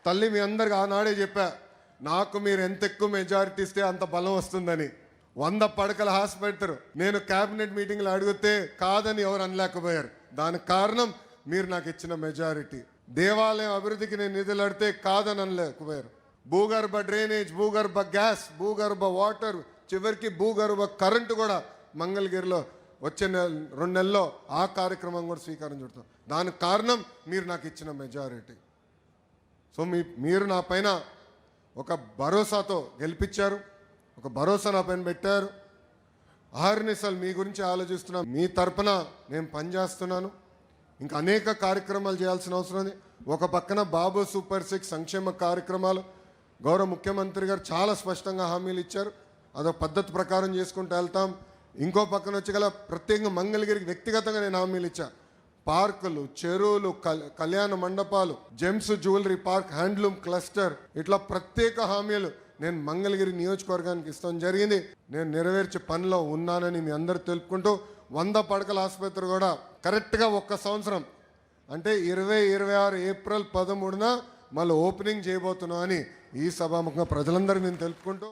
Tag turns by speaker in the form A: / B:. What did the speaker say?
A: తల్లి మీ అందరికి ఆనాడే చెప్పా, నాకు మీరు ఎంత ఎక్కువ మెజారిటీ ఇస్తే అంత బలం వస్తుందని. 100 పడకల హాస్పిటల్ నేను క్యాబినెట్ మీటింగ్లో అడిగితే కాదని ఎవరు అనలేకపోయారు. దానికి కారణం మీరు నాకు ఇచ్చిన మెజారిటీ. దేవాలయం అభివృద్ధికి నేను నిధులు అడితే కాదని అనలేకపోయారు. భూగర్భ డ్రైనేజ్, భూగర్భ గ్యాస్, భూగర్భ వాటర్, చివరికి భూగర్భ కరెంటు కూడా మంగళగిరిలో వచ్చే 2 నెలల్లో ఆ కార్యక్రమం కూడా స్వీకారం చుడతాం. దానికి కారణం మీరు నాకు ఇచ్చిన మెజారిటీ. సో మీరు నా పైన ఒక భరోసాతో గెలిపించారు, ఒక భరోసా నా పైన పెట్టారు. అహర్నిశలు మీ గురించి ఆలోచిస్తున్నా, మీ తరపున నేను పనిచేస్తున్నాను. ఇంకా అనేక కార్యక్రమాలు చేయాల్సిన అవసరం ఉంది. ఒక పక్కన బాబు సూపర్ 6 సంక్షేమ కార్యక్రమాలు గౌరవ ముఖ్యమంత్రి గారు చాలా స్పష్టంగా హామీలు ఇచ్చారు. అదొక పద్ధతి ప్రకారం చేసుకుంటూ వెళ్తాం. ఇంకో పక్కన వచ్చి గల ప్రత్యేకంగా మంగళగిరికి వ్యక్తిగతంగా నేను హామీలు ఇచ్చా. పార్కులు, చెరువులు, కళ్యాణ మండపాలు, gems jewellery park, handloom cluster, ఇట్లా ప్రత్యేక హామీలు నేను మంగళగిరి నియోజకవర్గానికి ఇస్తాం జరిగింది. నేను నెరవేర్చే పనిలో ఉన్నానని మీ అందరూ తెలుపుకుంటూ 100 పడకల ఆసుపత్రి కూడా కరెక్ట్గా 1 సంవత్సరం అంటే 2026 ఏప్రిల్ 13న మళ్ళీ ఓపెనింగ్ చేయబోతున్నాం అని ఈ సభాముఖంగా ప్రజలందరికీ నేను తెలుపుకుంటూ